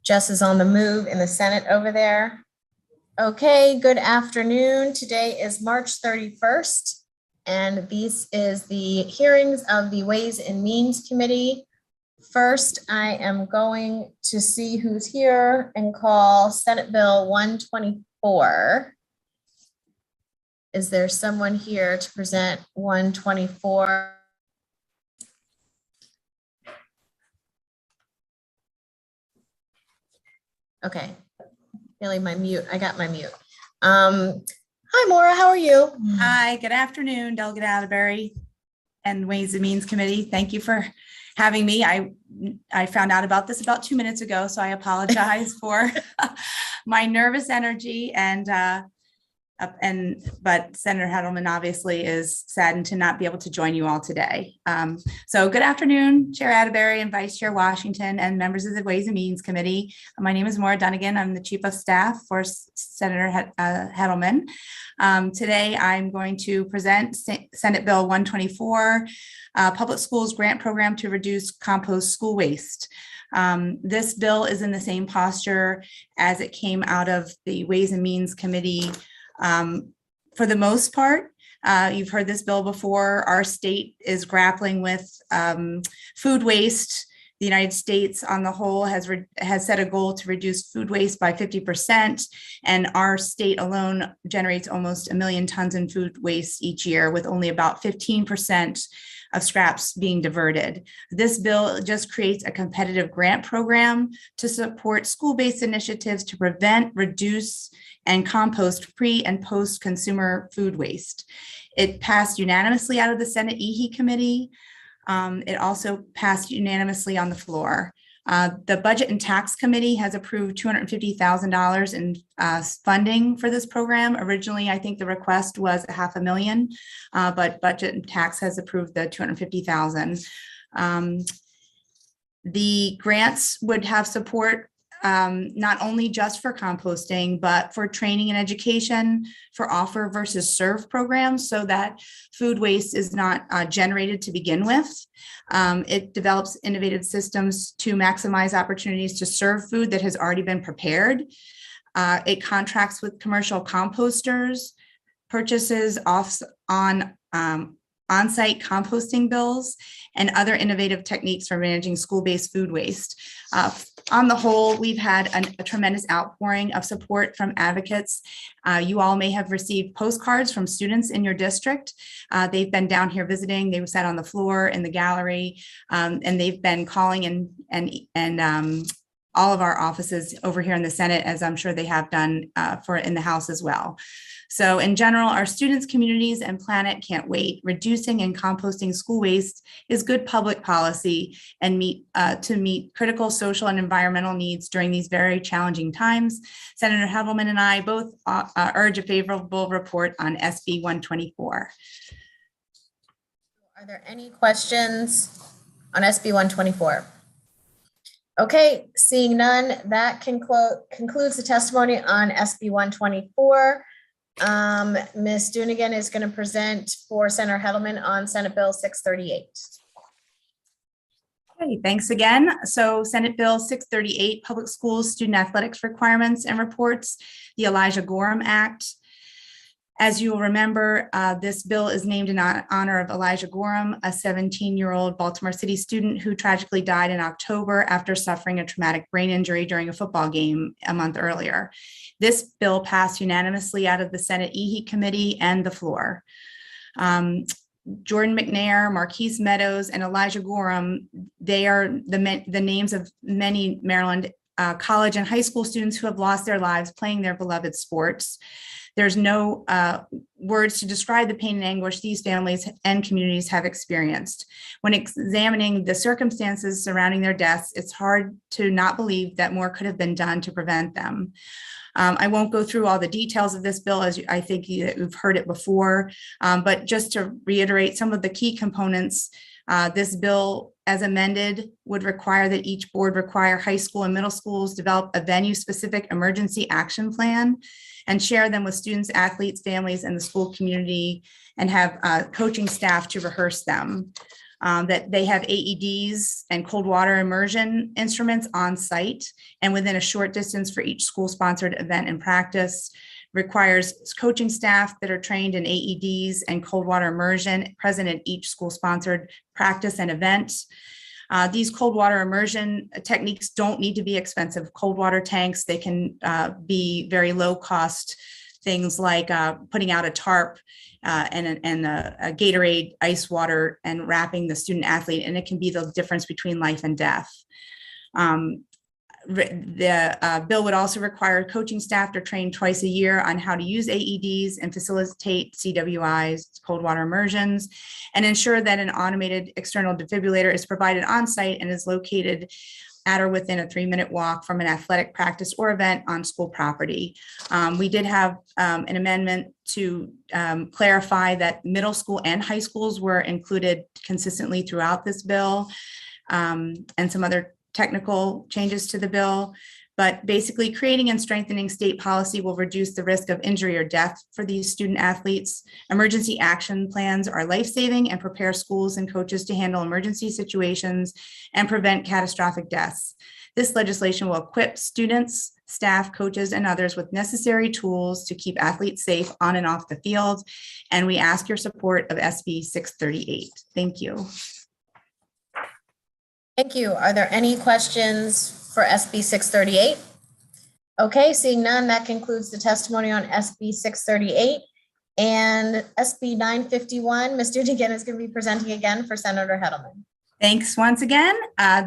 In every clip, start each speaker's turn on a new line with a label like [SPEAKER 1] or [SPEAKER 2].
[SPEAKER 1] Jess is on the move in the Senate over there. Okay, good afternoon. Today is March 31st, and this is the hearings of the Ways and Means Committee. First, I am going to see who's here and call Senate Bill 124. Is there someone here to present 124? Okay, feeling my mute. I got my mute. Hi, Maura, how are you?
[SPEAKER 2] Hi, good afternoon, Delegate Atterbury and Ways and Means Committee. Thank you for having me. I found out about this about 2 minutes ago, so I apologize for my nervous energy but Senator Hedelman obviously is saddened to not be able to join you all today. So good afternoon, Chair Atterbury and Vice Chair Washington and members of the Ways and Means Committee. My name is Maura Dunnigan. I'm the Chief of Staff for Senator Hedelman. Today, I'm going to present Senate Bill 124, Public Schools Grant Program to Reduce Compost School Waste. This bill is in the same posture as it came out of the Ways and Means Committee. For the most part, you've heard this bill before. Our state is grappling with food waste. The United States on the whole has set a goal to reduce food waste by 50%, and our state alone generates almost 1 million tons in food waste each year, with only about 15% of scraps being diverted. This bill just creates a competitive grant program to support school-based initiatives to prevent, reduce, and compost pre- and post-consumer food waste. It passed unanimously out of the Senate EHE Committee. It also passed unanimously on the floor. The Budget and Tax Committee has approved $250,000 in funding for this program. Originally, I think the request was $500,000, but Budget and Tax has approved the $250,000. The grants would have support not only just for composting, but for training and education, for offer versus serve programs, so that food waste is not generated to begin with. It develops innovative systems to maximize opportunities to serve food that has already been prepared. It contracts with commercial composters, purchases on-site composting bills, and other innovative techniques for managing school-based food waste. On the whole, we've had a tremendous outpouring of support from advocates. You all may have received postcards from students in your district. They've been down here visiting. They sat on the floor in the gallery, and they've been calling and all of our offices over here in the Senate, as I'm sure they have done in the House as well. So in general, our students, communities, and planet can't wait. Reducing and composting school waste is good public policy and to meet critical social and environmental needs during these very challenging times. Senator Hedelman and I both urge a favorable report on SB 124.
[SPEAKER 1] Are there any questions on SB 124? Okay, seeing none, that concludes the testimony on SB 124. Ms. Dunnigan is going to present for Senator Hedelman on Senate Bill 638.
[SPEAKER 2] Okay, thanks again. So Senate Bill 638, Public Schools Student Athletics Requirements and Reports, the Elijah Gorham Act. As you will remember, this bill is named in honor of Elijah Gorham, a 17-year-old Baltimore City student who tragically died in October after suffering a traumatic brain injury during a football game a month earlier. This bill passed unanimously out of the Senate EHE Committee and the floor. Jordan McNair, Marquise Meadows, and Elijah Gorham, they are the names of many Maryland college and high school students who have lost their lives playing their beloved sports. There's no words to describe the pain and anguish these families and communities have experienced. When examining the circumstances surrounding their deaths, it's hard to not believe that more could have been done to prevent them. I won't go through all the details of this bill, as I think you've heard it before, but just to reiterate some of the key components, this bill, as amended, would require that each board require high school and middle schools develop a venue-specific emergency action plan and share them with students, athletes, families, and the school community, and have coaching staff to rehearse them. that they have AEDs and cold water immersion instruments on site and within a short distance for each school-sponsored event and practice. Requires coaching staff that are trained in AEDs and cold water immersion present at each school-sponsored practice and event. These cold water immersion techniques don't need to be expensive. Cold water tanks, they can be very low cost things like putting out a tarp and a Gatorade ice water and wrapping the student athlete, and it can be the difference between life and death. The bill would also require coaching staff to train twice a year on how to use AEDs and facilitate CWIs, cold water immersions, and ensure that an automated external defibrillator is provided on site and is located at or within a 3-minute walk from an athletic practice or event on school property. We did have an amendment to clarify that middle school and high schools were included consistently throughout this bill, and some other technical changes to the bill. But basically, creating and strengthening state policy will reduce the risk of injury or death for these student athletes. Emergency action plans are life-saving and prepare schools and coaches to handle emergency situations and prevent catastrophic deaths. This legislation will equip students, staff, coaches, and others with necessary tools to keep athletes safe on and off the field. And we ask your support of SB 638. Thank you.
[SPEAKER 1] Thank you. Are there any questions for SB 638? Okay, seeing none, that concludes the testimony on SB 638. And SB 951, Mr. Dugan is going to be presenting again for Senator Heddleman.
[SPEAKER 2] Thanks once again.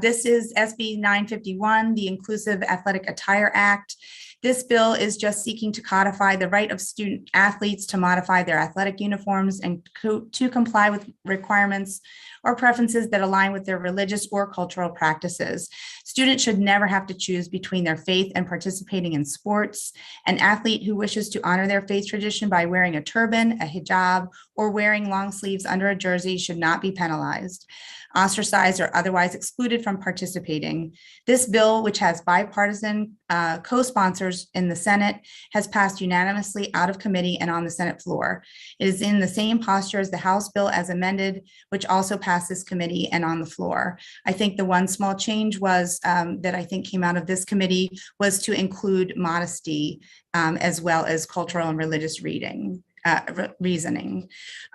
[SPEAKER 2] This is SB 951, the Inclusive Athletic Attire Act. This bill is just seeking to codify the right of student athletes to modify their athletic uniforms and to comply with requirements or preferences that align with their religious or cultural practices. Students should never have to choose between their faith and participating in sports. An athlete who wishes to honor their faith tradition by wearing a turban, a hijab, or wearing long sleeves under a jersey should not be penalized, ostracized, or otherwise excluded from participating. This bill, which has bipartisan co-sponsors in the Senate, has passed unanimously out of committee and on the Senate floor. It is in the same posture as the House bill as amended, which also passed this committee and on the floor. I think the one small change was that I think came out of this committee was to include modesty as well as cultural and religious reasoning.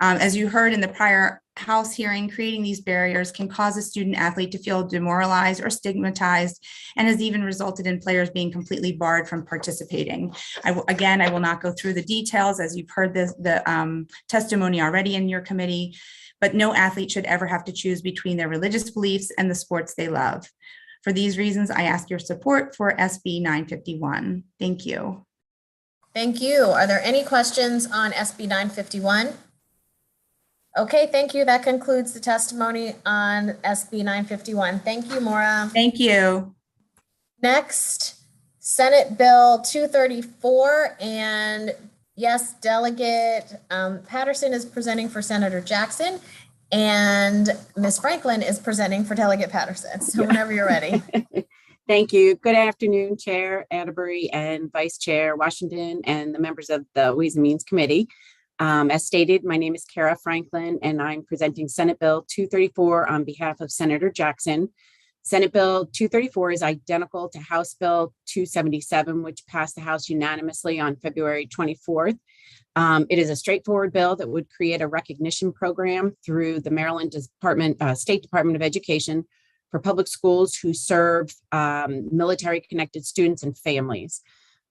[SPEAKER 2] As you heard in the prior House hearing, creating these barriers can cause a student athlete to feel demoralized or stigmatized, and has even resulted in players being completely barred from participating. I will not go through the details, as you've heard the testimony already in your committee, but no athlete should ever have to choose between their religious beliefs and the sports they love. For these reasons, I ask your support for SB 951. Thank you.
[SPEAKER 1] Thank you. Are there any questions on SB 951? Okay, thank you. That concludes the testimony on SB 951. Thank you, Maura.
[SPEAKER 2] Thank you.
[SPEAKER 1] Next, Senate Bill 234, and yes, Delegate Patterson is presenting for Senator Jackson, and Ms. Franklin is presenting for Delegate Patterson. So whenever you're ready.
[SPEAKER 3] Thank you. Good afternoon, Chair Atterbury and Vice Chair Washington and the members of the Ways and Means Committee. As stated, my name is Kara Franklin, and I'm presenting Senate Bill 234 on behalf of Senator Jackson. Senate Bill 234 is identical to House Bill 277, which passed the House unanimously on February 24th. It is a straightforward bill that would create a recognition program through the Maryland State Department of Education for public schools who serve military-connected students and families.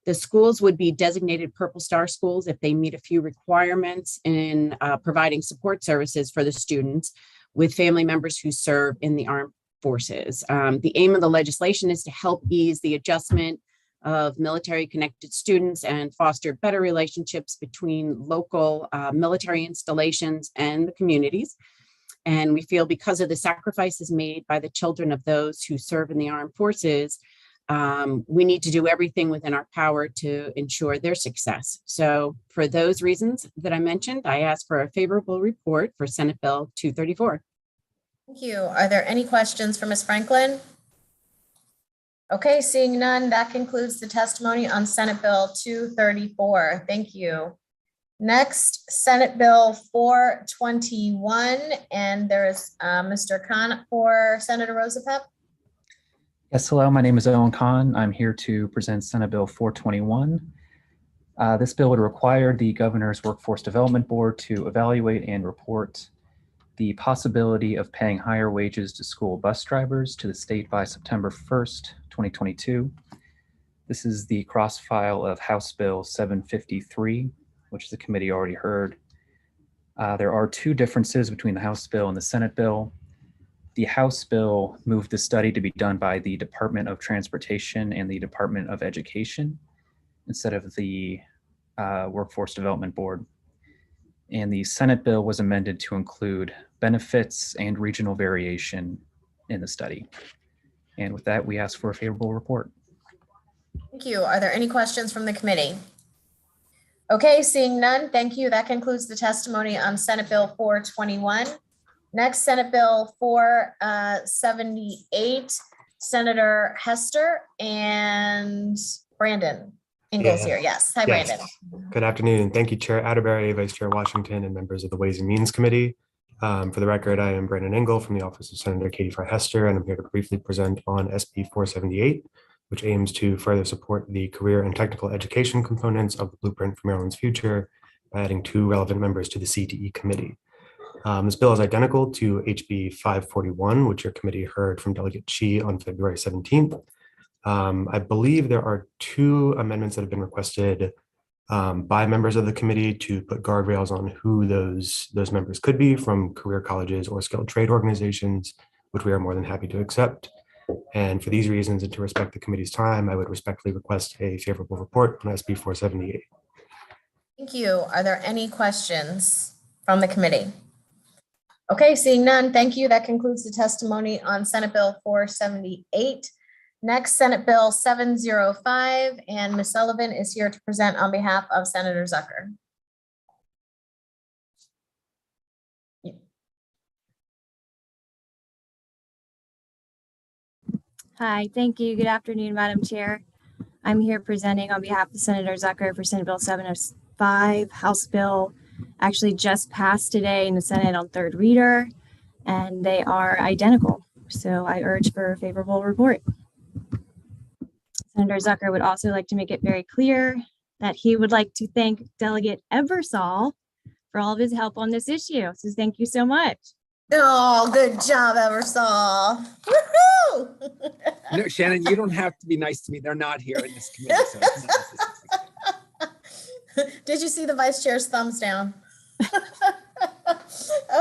[SPEAKER 3] The schools would be designated Purple Star schools if they meet a few requirements in providing support services for the students with family members who serve in the armed forces. The aim of the legislation is to help ease the adjustment of military-connected students and foster better relationships between local military installations and the communities. And we feel because of the sacrifices made by the children of those who serve in the armed forces, we need to do everything within our power to ensure their success. So for those reasons that I mentioned, I ask for a favorable report for Senate Bill 234.
[SPEAKER 1] Thank you. Are there any questions for Ms. Franklin? Okay, seeing none, that concludes the testimony on Senate Bill 234. Thank you. Next, Senate Bill 421, and there is Mr. Khan for Senator Rosapep.
[SPEAKER 4] Yes, hello, my name is Owen Khan. I'm here to present Senate Bill 421. This bill would require the Governor's Workforce Development Board to evaluate and report the possibility of paying higher wages to school bus drivers to the state by September 1st, 2022. This is the cross-file of House Bill 753, which the committee already heard. There are two differences between the House bill and the Senate bill. The House bill moved the study to be done by the Department of Transportation and the Department of Education instead of the Workforce Development Board. And the Senate bill was amended to include benefits and regional variation in the study. And with that, we ask for a favorable report.
[SPEAKER 1] Thank you. Are there any questions from the committee? Okay, seeing none, thank you. That concludes the testimony on Senate Bill 421. Next, Senate Bill 478, Senator Hester and Brandon Ingalls here. Yes. Hi,
[SPEAKER 5] Yes.
[SPEAKER 1] Brandon.
[SPEAKER 5] Good afternoon. Thank you, Chair Atterbury, Vice Chair Washington, and members of the Ways and Means Committee. For the record, I am Brandon Ingle from the Office of Senator Katie Fra Hester, and I'm here to briefly present on SB 478, which aims to further support the career and technical education components of the Blueprint for Maryland's Future by adding 2 relevant members to the CTE committee. This bill is identical to HB 541, which your committee heard from Delegate Chi on February 17th. I believe there are 2 amendments that have been requested by members of the committee to put guardrails on who those members could be from career colleges or skilled trade organizations, which we are more than happy to accept. And for these reasons, and to respect the committee's time, I would respectfully request a favorable report on SB 478.
[SPEAKER 1] Thank you. Are there any questions from the committee? Okay, seeing none, thank you. That concludes the testimony on Senate Bill 478. Next, Senate Bill 705, and Ms. Sullivan is here to present on behalf of Senator Zucker.
[SPEAKER 6] Hi, thank you. Good afternoon, Madam Chair. I'm here presenting on behalf of Senator Zucker for Senate Bill 705. House bill actually just passed today in the Senate on 3rd reader, and they are identical. So I urge for a favorable report. Senator Zucker would also like to make it very clear that he would like to thank Delegate Eversole for all of his help on this issue. So thank you so much.
[SPEAKER 1] Oh, good job, Eversole. Woohoo!
[SPEAKER 7] No, Shannon, you don't have to be nice to me. They're not here in this committee. So it's not
[SPEAKER 1] Did you see the vice chair's thumbs down?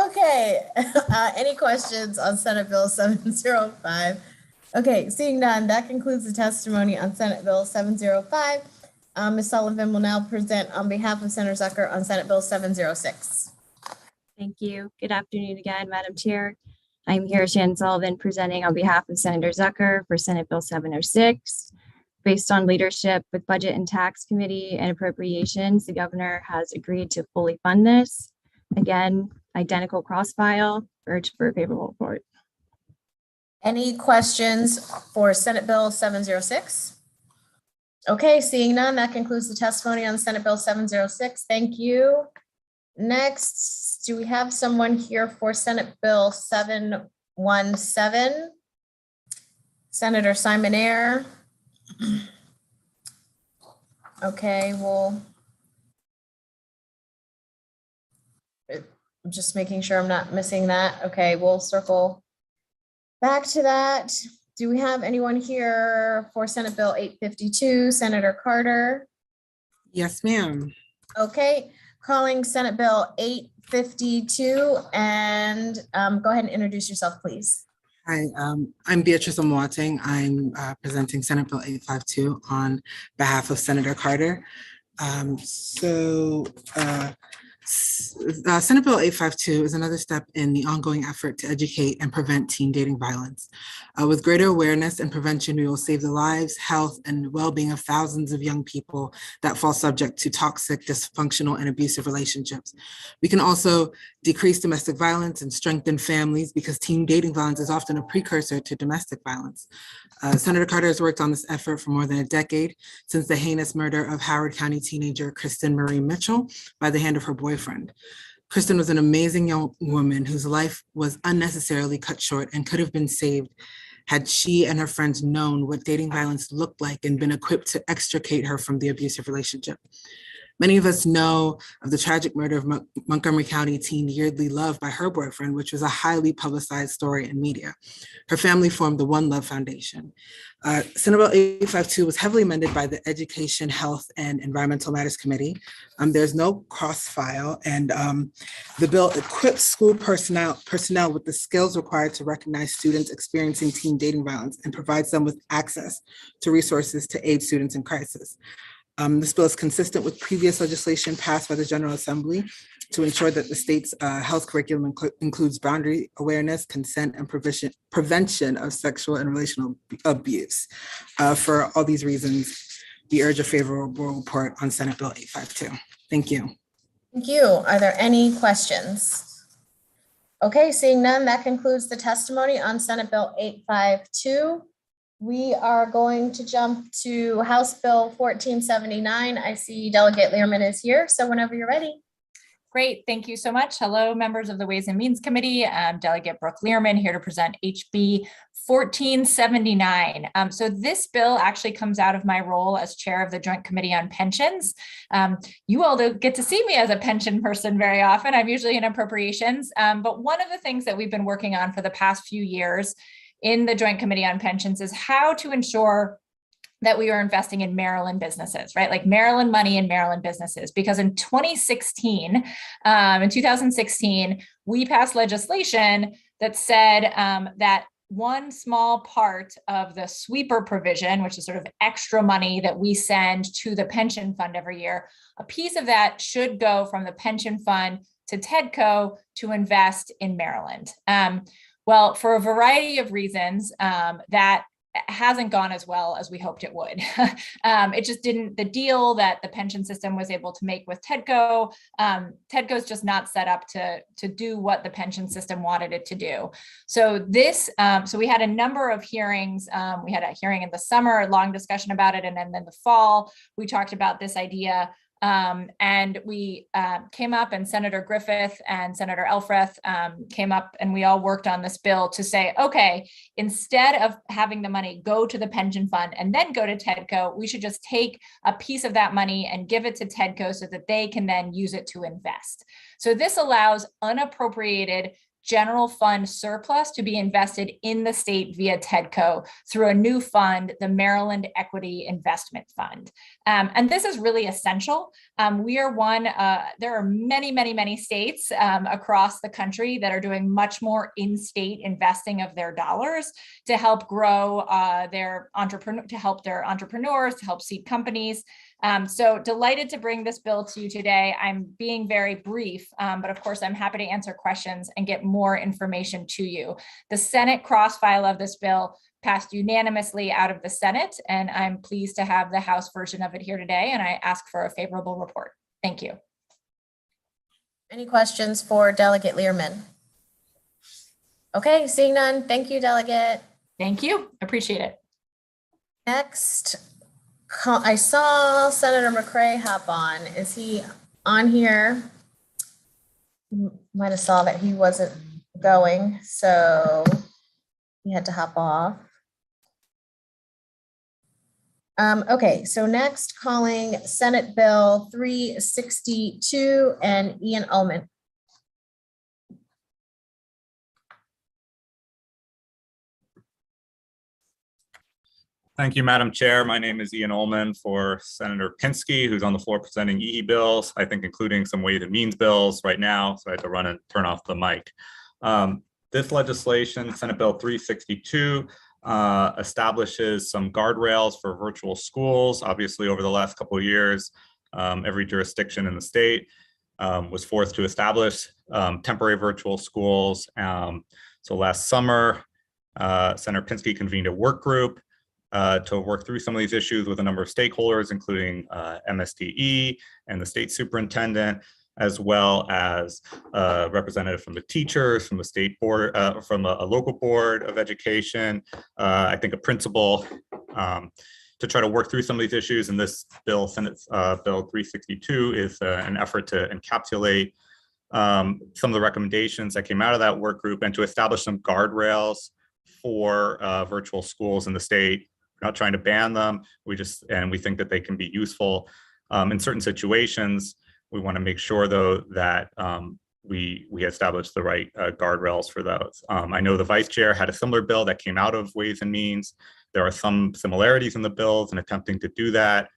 [SPEAKER 1] Okay. Any questions on Senate Bill 705? Okay, seeing none, that concludes the testimony on Senate Bill 705. Ms. Sullivan will now present on behalf of Senator Zucker on Senate Bill 706.
[SPEAKER 6] Thank you. Good afternoon again, Madam Chair. I'm here, Shannon Sullivan, presenting on behalf of Senator Zucker for Senate Bill 706. Based on leadership with Budget and Tax Committee and Appropriations, the governor has agreed to fully fund this. Again, identical cross-file, urge for a favorable report.
[SPEAKER 1] Any questions for Senate Bill 706? Okay, seeing none, that concludes the testimony on Senate Bill 706. Thank you. Next, do we have someone here for Senate Bill 717? Senator Simon Ayer. Okay, well, I'm just making sure I'm not missing that. Okay, we'll circle back to that. Do we have anyone here for Senate Bill 852, Senator Carter?
[SPEAKER 8] Yes, ma'am.
[SPEAKER 1] Okay, calling Senate Bill 852, and go ahead and introduce yourself, please.
[SPEAKER 8] Hi, I'm Beatrice Omwating. I'm presenting Senate Bill 852 on behalf of Senator Carter. Senate Bill 852 is another step in the ongoing effort to educate and prevent teen dating violence. With greater awareness and prevention, we will save the lives, health, and well-being of thousands of young people that fall subject to toxic, dysfunctional, and abusive relationships. We can also decrease domestic violence and strengthen families because teen dating violence is often a precursor to domestic violence. Senator Carter has worked on this effort for more than a decade, since the heinous murder of Howard County teenager Kristen Marie Mitchell by the hand of her boyfriend. Kristen was an amazing young woman whose life was unnecessarily cut short and could have been saved had she and her friends known what dating violence looked like and been equipped to extricate her from the abusive relationship. Many of us know of the tragic murder of Montgomery County teen Yeardley Love by her boyfriend, which was a highly publicized story in media. Her family formed the One Love Foundation. Senate Bill 852 was heavily amended by the Education, Health, and Environmental Matters Committee. There's no cross-file, and the bill equips school personnel with the skills required to recognize students experiencing teen dating violence and provides them with access to resources to aid students in crisis. This bill is consistent with previous legislation passed by the General Assembly to ensure that the state's health curriculum includes boundary awareness, consent, and prevention of sexual and relational abuse. For all these reasons, we urge a favorable report on Senate Bill 852. Thank you.
[SPEAKER 1] Thank you. Are there any questions? Okay, seeing none, that concludes the testimony on Senate Bill 852. We are going to jump to House Bill 1479. I see Delegate Learman is here, so whenever you're ready.
[SPEAKER 9] Great, thank you so much. Hello, members of the Ways and Means Committee. I'm Delegate Brooke Learman here to present HB 1479. So this bill actually comes out of my role as chair of the Joint Committee on Pensions. You all don't get to see me as a pension person very often. I'm usually in appropriations, but one of the things that we've been working on for the past few years in the Joint Committee on Pensions is how to ensure that we are investing in Maryland businesses, right? Like Maryland money in Maryland businesses, because in 2016, we passed legislation that said that one small part of the sweeper provision, which is sort of extra money that we send to the pension fund every year, a piece of that should go from the pension fund to TEDCO to invest in Maryland. Well, for a variety of reasons, that hasn't gone as well as we hoped it would. It just didn't, the deal that the pension system was able to make with TEDCO, TEDCO is just not set up to do what the pension system wanted it to do. So this, so we had a number of hearings. We had a hearing in the summer, a long discussion about it. And then in the fall, we talked about this idea. And we came up, and Senator Griffith and Senator Elfreth came up, and we all worked on this bill to say, okay, instead of having the money go to the pension fund and then go to TEDCO, we should just take a piece of that money and give it to TEDCO so that they can then use it to invest. So this allows unappropriated general fund surplus to be invested in the state via TEDCO through a new fund, the Maryland Equity Investment Fund. And this is really essential. We are one, there are many states across the country that are doing much more in-state investing of their dollars to help grow their entrepreneurs, to help seed companies. So delighted to bring this bill to you today. I'm being very brief, but of course I'm happy to answer questions and get more information to you. The Senate cross-file of this bill passed unanimously out of the Senate, and I'm pleased to have the House version of it here today, and I ask for a favorable report. Thank you.
[SPEAKER 1] Any questions for Delegate Learman? Okay, seeing none. Thank you, Delegate.
[SPEAKER 9] Thank you. Appreciate it.
[SPEAKER 1] Next, I saw Senator McCray hop on. Is he on here? Might have saw that he wasn't going, so he had to hop off. Okay, so next calling Senate Bill 362 and Ian Ullman.
[SPEAKER 10] Thank you, Madam Chair. My name is Ian Ullman for Senator Pinsky, who's on the floor presenting EE bills, I think including some Ways and Means bills right now, so I had to run and turn off the mic. This legislation, Senate Bill 362, establishes some guardrails for virtual schools. Obviously, over the last couple of years, every jurisdiction in the state was forced to establish temporary virtual schools. So last summer, Senator Pinsky convened a work group to work through some of these issues with a number of stakeholders, including MSDE and the state superintendent, as well as a representative from the teachers, from the state board, from a local board of education, I think a principal, to try to work through some of these issues. And this bill, Senate Bill 362, is an effort to encapsulate some of the recommendations that came out of that work group and to establish some guardrails for virtual schools in the state. We're not trying to ban them. We think that they can be useful in certain situations. We want to make sure, though, that we establish the right guardrails for those. I know the vice chair had a similar bill that came out of Ways and Means. There are some similarities in the bills in attempting to do that.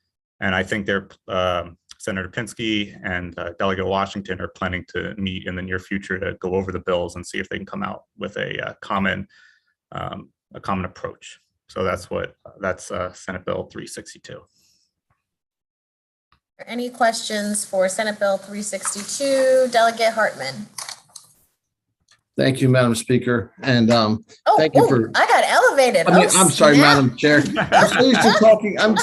[SPEAKER 10] And I think Senator Pinsky and Delegate Washington are planning to meet in the near future to go over the bills and see if they can come out with a common approach. So that's Senate Bill 362.
[SPEAKER 1] Any questions for Senate Bill 362? Delegate Hartman.
[SPEAKER 11] Thank you, Madam Speaker. And thank you for.
[SPEAKER 1] I got elevated.
[SPEAKER 11] I'm sorry, Madam Chair. I'm so used to talking. I'm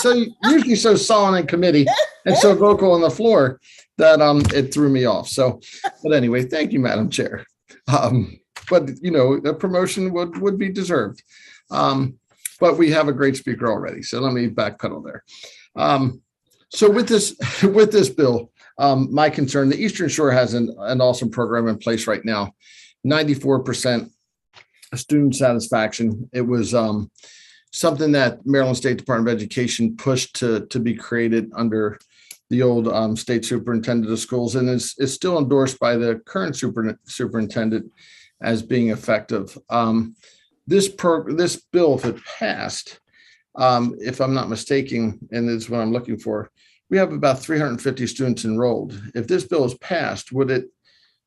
[SPEAKER 11] usually so sullen in committee and so vocal on the floor that it threw me off. So, but anyway, thank you, Madam Chair. But a promotion would be deserved. But we have a great speaker already. So let me backpedal there. So with this bill, my concern, the Eastern Shore has an awesome program in place right now. 94% student satisfaction. It was something that Maryland State Department of Education pushed to be created under the old state superintendent of schools, and is still endorsed by the current superintendent as being effective. This bill, if it passed, if I'm not mistaken, and this is what I'm looking for, we have about 350 students enrolled. If this bill is passed, would it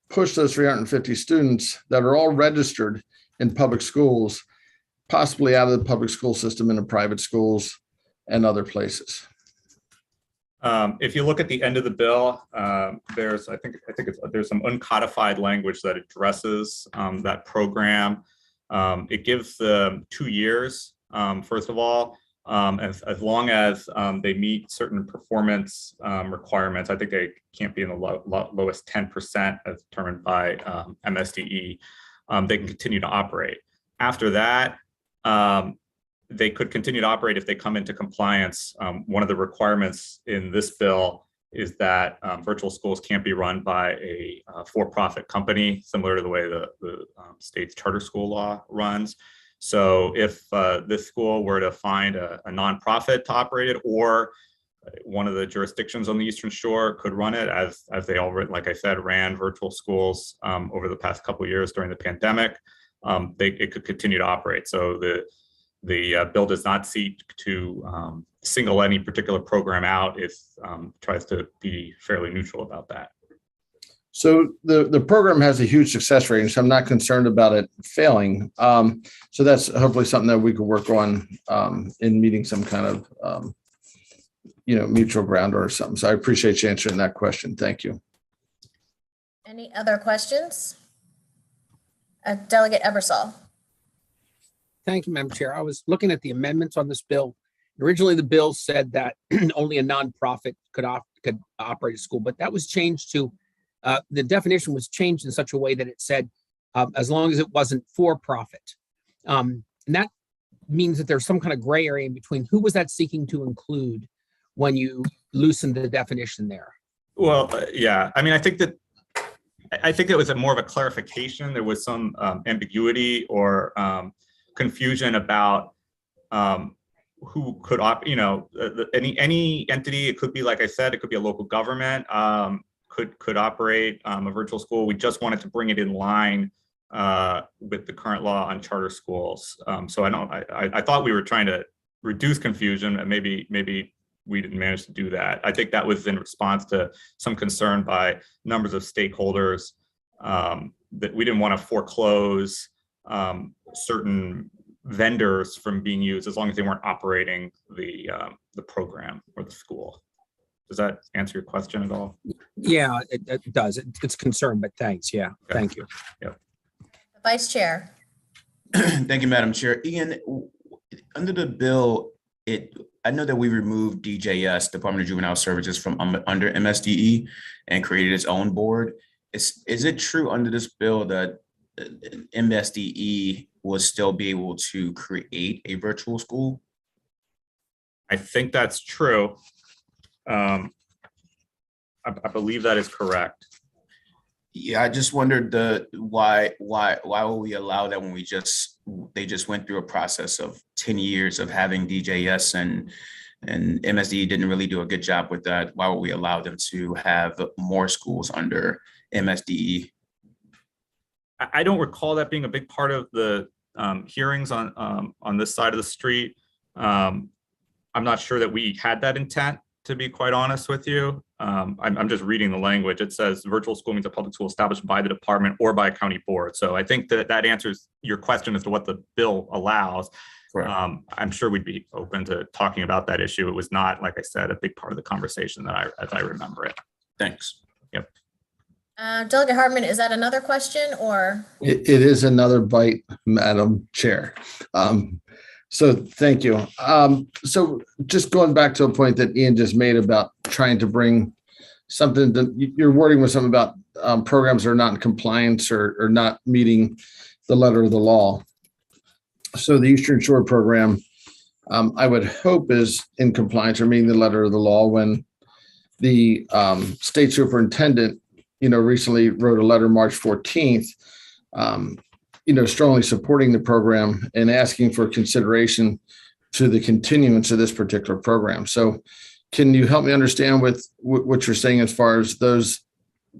[SPEAKER 11] push those 350 students that are all registered in public schools, possibly out of the public school system into private schools and other places?
[SPEAKER 10] If you look at the end of the bill, there's some uncodified language that addresses that program. It gives them 2 years, first of all, as long as they meet certain performance requirements. I think they can't be in the lowest 10% as determined by MSDE. They can continue to operate. After that, they could continue to operate if they come into compliance. One of the requirements in this bill is that virtual schools can't be run by a for-profit company, similar to the way the state's charter school law runs. So if this school were to find a nonprofit to operate it, or one of the jurisdictions on the Eastern Shore could run it, as they all, like I said, ran virtual schools over the past couple of years during the pandemic, it could continue to operate. So the bill does not seek to single any particular program out. It tries to be fairly neutral about that.
[SPEAKER 11] So the program has a huge success rate, so I'm not concerned about it failing. So that's hopefully something that we could work on in meeting some kind of mutual ground or something. So I appreciate you answering that question. Thank you.
[SPEAKER 1] Any other questions? Delegate Ebersol.
[SPEAKER 7] Thank you, Madam Chair. I was looking at the amendments on this bill. Originally, the bill said that only a nonprofit could operate a school, but that was changed to the definition was changed in such a way that it said as long as it wasn't for profit. And that means that there's some kind of gray area in between. Who was that seeking to include when you loosened the definition there?
[SPEAKER 10] Well, yeah, I mean, I think it was more of a clarification. There was some ambiguity or confusion about who could any entity. It could be, like I said, it could be a local government. Could operate a virtual school. We just wanted to bring it in line with the current law on charter schools. So I thought we were trying to reduce confusion, and maybe we didn't manage to do that. I think that was in response to some concern by numbers of stakeholders that we didn't want to foreclose certain vendors from being used as long as they weren't operating the program or the school. Does that answer your question at all?
[SPEAKER 7] Yeah, it does. It's a concern, but thanks. Yeah,
[SPEAKER 10] Okay.
[SPEAKER 7] thank you.
[SPEAKER 1] Vice Chair.
[SPEAKER 12] Thank you, Madam Chair. Ian, under the bill, I know that we removed DJS, Department of Juvenile Services, from under MSDE and created its own board. Is it true under this bill that MSDE will still be able to create a virtual school?
[SPEAKER 10] I think that's true. I believe that is correct.
[SPEAKER 12] Yeah, I just wondered why would we allow that when they just went through a process of 10 years of having DJS and MSD didn't really do a good job with that. Why would we allow them to have more schools under MSDE?
[SPEAKER 10] I don't recall that being a big part of the hearings on this side of the street. I'm not sure that we had that intent, to be quite honest with you. I'm just reading the language. It says virtual school means a public school established by the department or by a county board. So I think that answers your question as to what the bill allows. I'm sure we'd be open to talking about that issue. It was not, like I said, a big part of the conversation as I remember it.
[SPEAKER 12] Thanks.
[SPEAKER 10] Yep.
[SPEAKER 1] Delegate Hartman, is that another question or?
[SPEAKER 11] It is another bite, Madam Chair. So thank you. So just going back to a point that Ian just made about trying to bring something that your wording was something about programs that are not in compliance or not meeting the letter of the law. So the Eastern Shore program, I would hope is in compliance or meeting the letter of the law when the state superintendent, recently wrote a letter March 14th, strongly supporting the program and asking for consideration to the continuance of this particular program. So can you help me understand with what you're saying as far as those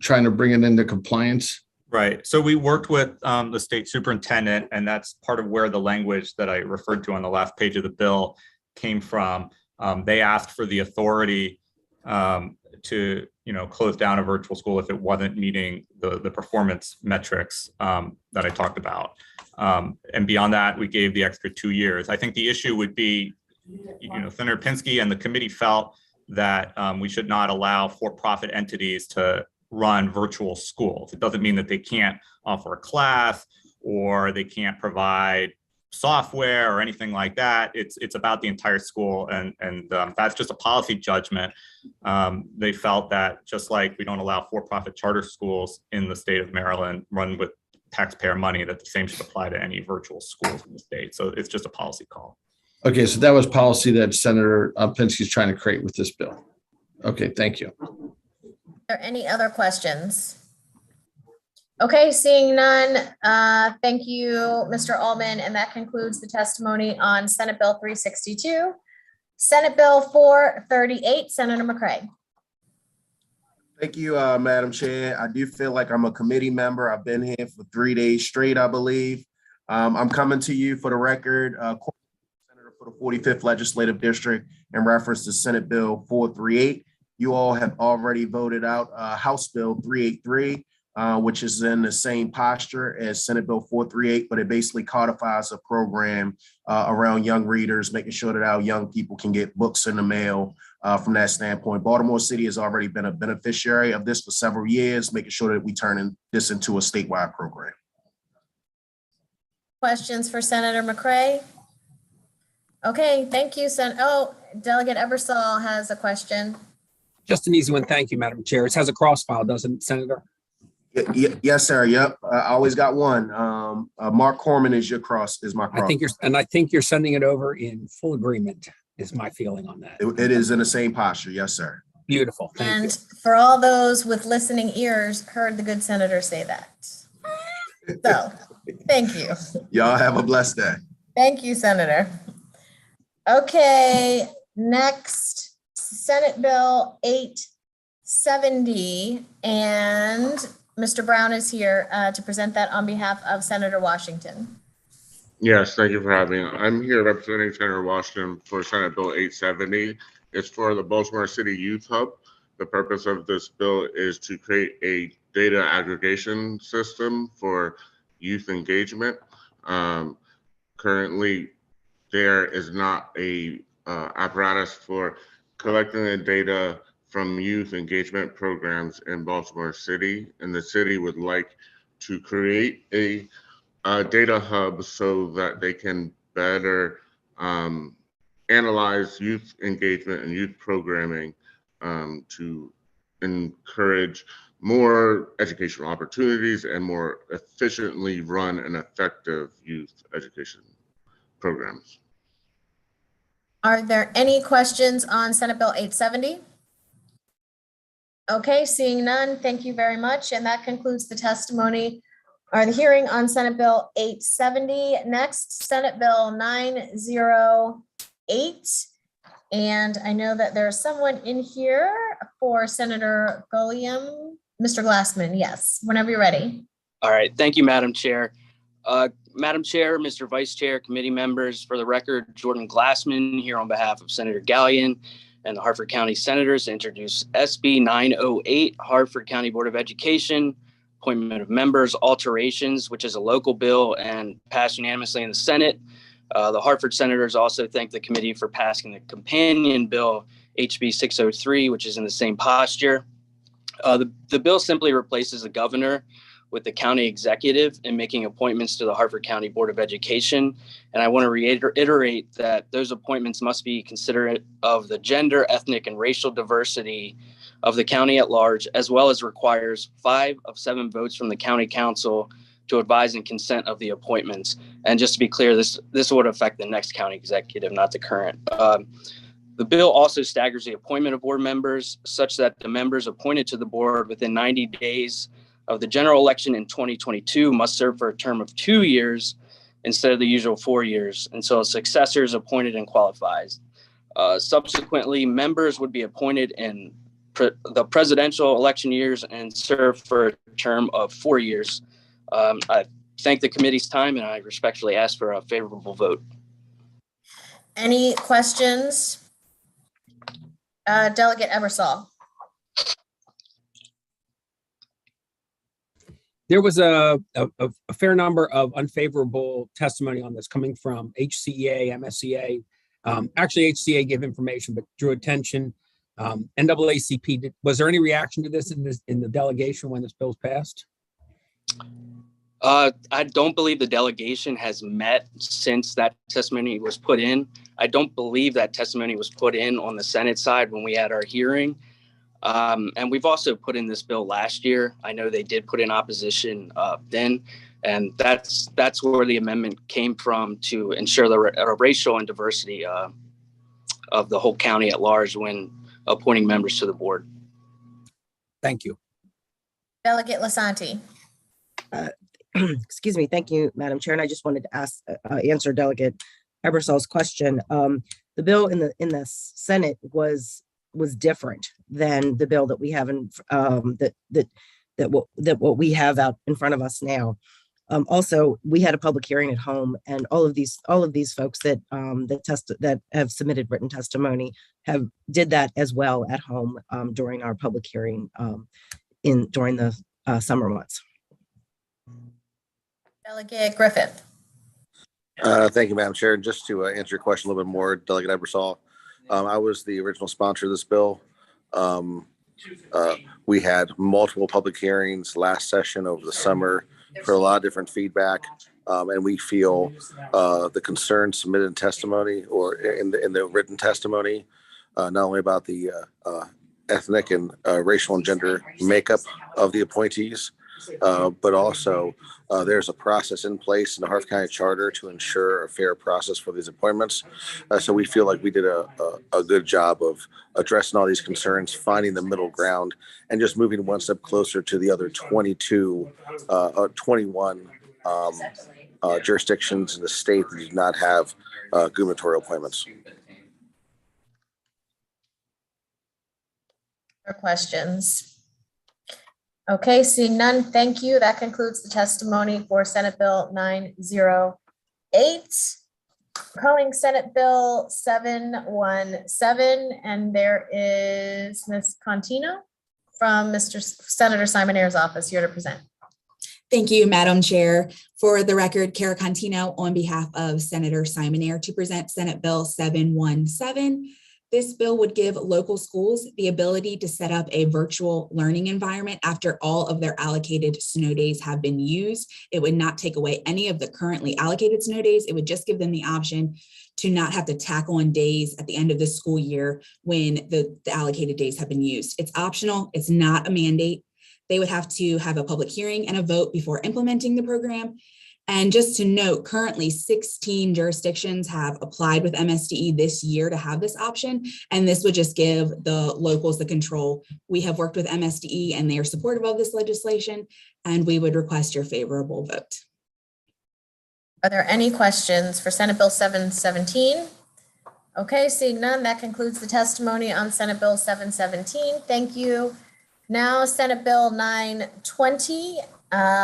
[SPEAKER 11] trying to bring it into compliance?
[SPEAKER 10] Right. So we worked with the state superintendent, and that's part of where the language that I referred to on the last page of the bill came from. They asked for the authority to close down a virtual school if it wasn't meeting the performance metrics that I talked about. And beyond that, we gave the extra 2 years. I think the issue would be, Senator Pinsky and the committee felt that we should not allow for-profit entities to run virtual schools. It doesn't mean that they can't offer a class or they can't provide software or anything like that. It's about the entire school, and that's just a policy judgment. They felt that just like we don't allow for-profit charter schools in the state of Maryland run with taxpayer money, that the same should apply to any virtual schools in the state. So it's just a policy call.
[SPEAKER 11] Okay, so that was policy that Senator Pinsky is trying to create with this bill. Okay, thank you.
[SPEAKER 1] Are there any other questions? Okay, seeing none, thank you, Mr. Allman, and that concludes the testimony on Senate Bill 362. Senate Bill 438, Senator McCray.
[SPEAKER 13] Thank you, Madam Chair. I do feel like I'm a committee member. I've been here for 3 days straight, I believe. I'm coming to you for the record, Senator for the 45th Legislative District in reference to Senate Bill 438. You all have already voted out House Bill 383. Which is in the same posture as Senate Bill 438, but it basically codifies a program around young readers, making sure that our young people can get books in the mail from that standpoint. Baltimore City has already been a beneficiary of this for several years, making sure that we turn this into a statewide program.
[SPEAKER 1] Questions for Senator McCray? Okay, thank you, Delegate Eversole has a question.
[SPEAKER 7] Just an easy one. Thank you, Madam Chair. It has a cross file, doesn't it, Senator?
[SPEAKER 13] Yes, sir. Yep. I always got one. Mark Corman is my cross.
[SPEAKER 7] I think you're sending it over in full agreement is my feeling on that.
[SPEAKER 13] It is in the same posture. Yes, sir.
[SPEAKER 7] Beautiful. Thank you.
[SPEAKER 1] For all those with listening ears, heard the good senator say that. So thank you.
[SPEAKER 13] Y'all have a blessed day.
[SPEAKER 1] Thank you, Senator. Okay, next, Senate Bill 870, and Mr. Brown is here to present that on behalf of Senator Washington.
[SPEAKER 14] Yes, thank you for having me. I'm here representing Senator Washington for Senate Bill 870. It's for the Baltimore City Youth Hub. The purpose of this bill is to create a data aggregation system for youth engagement. Currently, there is not a apparatus for collecting the data from youth engagement programs in Baltimore City, and the city would like to create a data hub so that they can better analyze youth engagement and youth programming to encourage more educational opportunities and more efficiently run and effective youth education programs.
[SPEAKER 1] Are there any questions on Senate Bill 870? Okay, seeing none, thank you very much. And that concludes the testimony or the hearing on Senate Bill 870. Next, Senate Bill 908. And I know that there's someone in here for Senator Gulliam. Mr. Glassman, yes, whenever you're ready.
[SPEAKER 15] All right, thank you, Madam Chair. Madam Chair, Mr. Vice Chair, committee members, for the record, Jordan Glassman here on behalf of Senator Gallion and the Hartford County Senators to introduce SB 908, Hartford County Board of Education, appointment of members, alterations, which is a local bill and passed unanimously in the Senate. The Hartford Senators also thank the committee for passing the companion bill, HB 603, which is in the same posture. The bill simply replaces the governor with the county executive in making appointments to the Hartford County Board of Education. And I want to reiterate that those appointments must be considerate of the gender, ethnic, and racial diversity of the county at large, as well as requires 5 of 7 votes from the county council to advise and consent of the appointments. And just to be clear, this would affect the next county executive, not the current. The bill also staggers the appointment of board members such that the members appointed to the board within 90 days of the general election in 2022 must serve for a term of 2 years instead of the usual 4 years until a successor is appointed and qualifies. Subsequently, members would be appointed in the presidential election years and serve for a term of 4 years. I thank the committee's time and I respectfully ask for a favorable vote.
[SPEAKER 1] Any questions? Delegate Ebersol.
[SPEAKER 7] There was a fair number of unfavorable testimony on this coming from HCEA, MSCA. Actually, HCA gave information, but drew attention. NAACP, was there any reaction to this in the delegation when this bill passed?
[SPEAKER 15] I don't believe the delegation has met since that testimony was put in. I don't believe that testimony was put in on the Senate side when we had our hearing. And we've also put in this bill last year. I know they did put in opposition then, and that's where the amendment came from to ensure the racial and diversity of the whole county at large when appointing members to the board.
[SPEAKER 7] Thank you.
[SPEAKER 1] Delegate Lasanti.
[SPEAKER 16] Excuse me. Thank you, Madam Chair. And I just wanted to answer Delegate Ebersol's question. The bill in the Senate was different than the bill that we have in what we have out in front of us now. Also, we had a public hearing at home, and all of these folks that have submitted written testimony did that as well at home during our public hearing during the summer months.
[SPEAKER 1] Delegate Griffith.
[SPEAKER 17] Thank you, Madam Chair. Just to answer your question a little bit more, Delegate Ebersol, I was the original sponsor of this bill. We had multiple public hearings last session over the summer for a lot of different feedback, and we feel the concerns submitted in testimony or in the written testimony, not only about the ethnic and racial and gender makeup of the appointees, but also there's a process in place in the Hartford County Charter to ensure a fair process for these appointments. So we feel like we did a good job of addressing all these concerns, finding the middle ground, and just moving one step closer to the other 21 jurisdictions in the state that do not have gubernatorial appointments.
[SPEAKER 1] Or questions? Okay, seeing none, thank you. That concludes the testimony for Senate Bill 908. Calling Senate Bill 717, and there is Ms. Contino from Senator Simoneer's office here to present.
[SPEAKER 18] Thank you, Madam Chair. For the record, Kara Contino on behalf of Senator Simoneer to present Senate Bill 717. This bill would give local schools the ability to set up a virtual learning environment after all of their allocated snow days have been used. It would not take away any of the currently allocated snow days. It would just give them the option to not have to tack on days at the end of the school year when the allocated days have been used. It's optional. It's not a mandate. They would have to have a public hearing and a vote before implementing the program. And just to note, currently 16 jurisdictions have applied with MSDE this year to have this option, and this would just give the locals the control. We have worked with MSDE and they are supportive of this legislation, and we would request your favorable vote.
[SPEAKER 1] Are there any questions for Senate Bill 717? Okay, seeing none, that concludes the testimony on Senate Bill 717. Thank you. Now Senate Bill 920.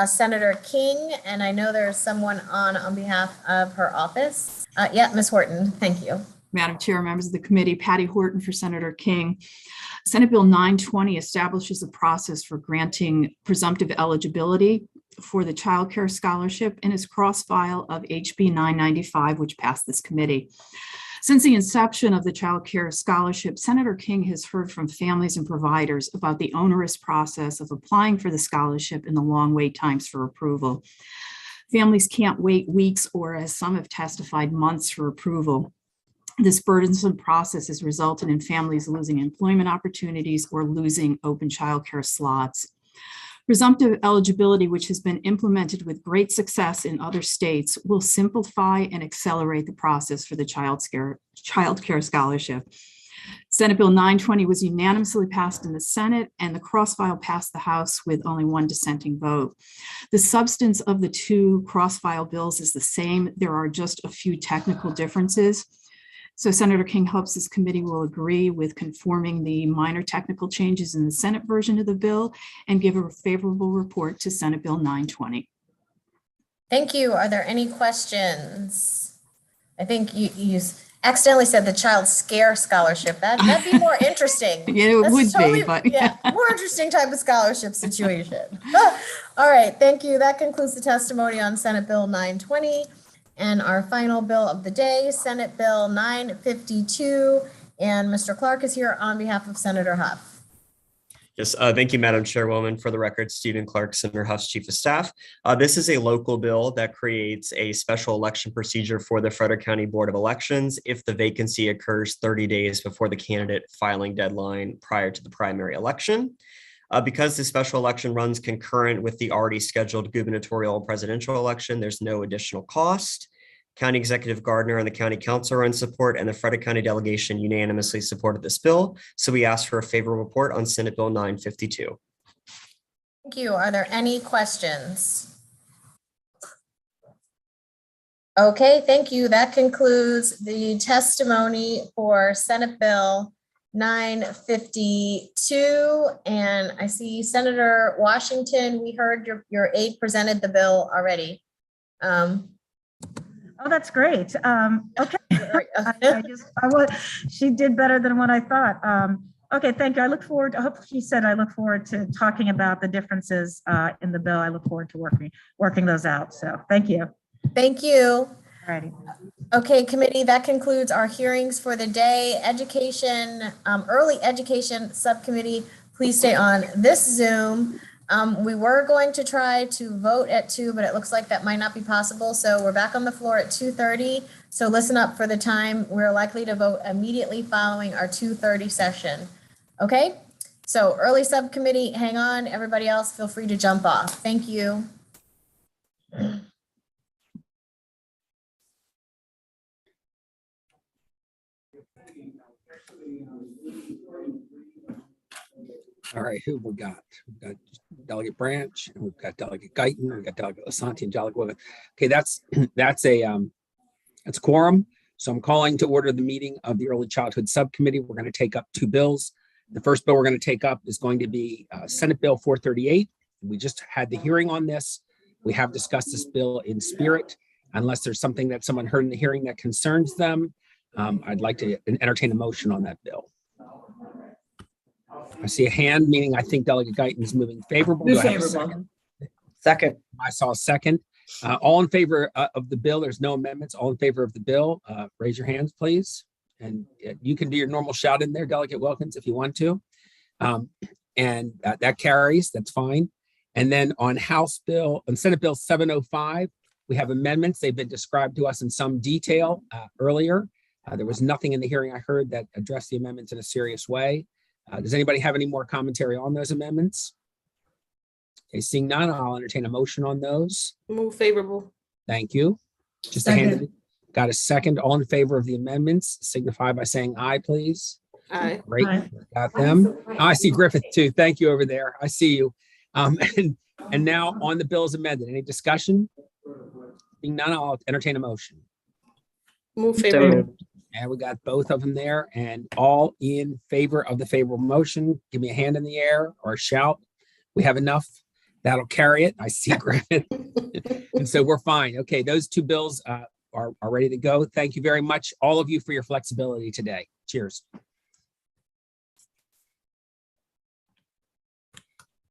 [SPEAKER 1] Senator King, and I know there's someone on behalf of her office. Yeah, Ms. Horton, thank you.
[SPEAKER 19] Madam Chair, members of the committee, Patty Horton for Senator King. Senate Bill 920 establishes a process for granting presumptive eligibility for the Child Care Scholarship and is cross-file of HB 995, which passed this committee. Since the inception of the Child Care Scholarship, Senator King has heard from families and providers about the onerous process of applying for the scholarship and the long wait times for approval. Families can't wait weeks or, as some have testified, months for approval. This burdensome process has resulted in families losing employment opportunities or losing open childcare slots. Presumptive eligibility, which has been implemented with great success in other states, will simplify and accelerate the process for the Child Care Scholarship. Senate Bill 920 was unanimously passed in the Senate, and the cross-file passed the House with only one dissenting vote. The substance of the two cross-file bills is the same. There are just a few technical differences. So Senator King hopes this committee will agree with conforming the minor technical changes in the Senate version of the bill and give a favorable report to Senate Bill 920.
[SPEAKER 1] Thank you. Are there any questions? I think you accidentally said the Child Scare Scholarship. That'd be more interesting.
[SPEAKER 19] Yeah, it would be, but
[SPEAKER 1] yeah, more interesting type of scholarship situation. All right, thank you. That concludes the testimony on Senate Bill 920. And our final bill of the day, Senate Bill 952. And Mr. Clark is here on behalf of Senator Huff.
[SPEAKER 20] Yes, thank you, Madam Chairwoman. For the record, Stephen Clark, Senator Huff's Chief of Staff. This is a local bill that creates a special election procedure for the Frederick County Board of Elections if the vacancy occurs 30 days before the candidate filing deadline prior to the primary election. Because the special election runs concurrent with the already scheduled gubernatorial and presidential election, there's no additional cost. County Executive Gardner and the County Council are in support, and the Frederick County delegation unanimously supported this bill. So we ask for a favorable report on Senate Bill 952.
[SPEAKER 1] Thank you. Are there any questions? Okay, thank you. That concludes the testimony for Senate Bill 952. And I see Senator Washington, we heard your aide presented the bill already.
[SPEAKER 21] Oh, that's great. Okay. She did better than what I thought. Okay, thank you. I look forward, I hope she said, I look forward to talking about the differences in the bill. I look forward to working those out. So thank you.
[SPEAKER 1] Thank you.
[SPEAKER 21] Alrighty.
[SPEAKER 1] Okay, committee, that concludes our hearings for the day. Education, Early Education Subcommittee, please stay on this Zoom. We were going to try to vote at 2, but it looks like that might not be possible. So we're back on the floor at 2:30. So listen up for the time. We're likely to vote immediately following our 2:30 session. Okay, so early subcommittee, hang on. Everybody else, feel free to jump off. Thank you.
[SPEAKER 7] All right, who we got? We've got Delegate Branch, and we've got Delegate Guyton, we've got Delegate Asante and Delegate Wogan. Okay, that's a quorum. So I'm calling to order the meeting of the Early Childhood Subcommittee. We're going to take up 2 bills. The first bill we're going to take up is going to be Senate Bill 438. We just had the hearing on this. We have discussed this bill in spirit. Unless there's something that someone heard in the hearing that concerns them, I'd like to entertain a motion on that bill. I see a hand, meaning I think Delegate Guyton is moving favorable. Do I have a second?
[SPEAKER 16] Second.
[SPEAKER 7] I saw a second. All in favor of the bill. There's no amendments. All in favor of the bill. Raise your hands, please. And you can do your normal shout in there, Delegate Wilkins, if you want to. And that carries, that's fine. And then on Senate Bill 705, we have amendments. They've been described to us in some detail earlier. There was nothing in the hearing I heard that addressed the amendments in a serious way. Does anybody have any more commentary on those amendments? Okay, seeing none, I'll entertain a motion on those.
[SPEAKER 2] Move favorable.
[SPEAKER 7] Thank you. Just a hand. Got a second. All in favor of the amendments, signify by saying aye, please.
[SPEAKER 2] Aye.
[SPEAKER 7] Great.
[SPEAKER 2] Aye.
[SPEAKER 7] Got them. I see Griffith too. Thank you over there. I see you. And now on the bills amended. Any discussion? Seeing none, I'll entertain a motion.
[SPEAKER 2] Move favorable.
[SPEAKER 7] And we got both of them there, and all in favor of the favorable motion. Give me a hand in the air or a shout. We have enough. That'll carry it. I see Griffith. And so we're fine. Okay, those two bills are ready to go. Thank you very much, all of you, for your flexibility today. Cheers.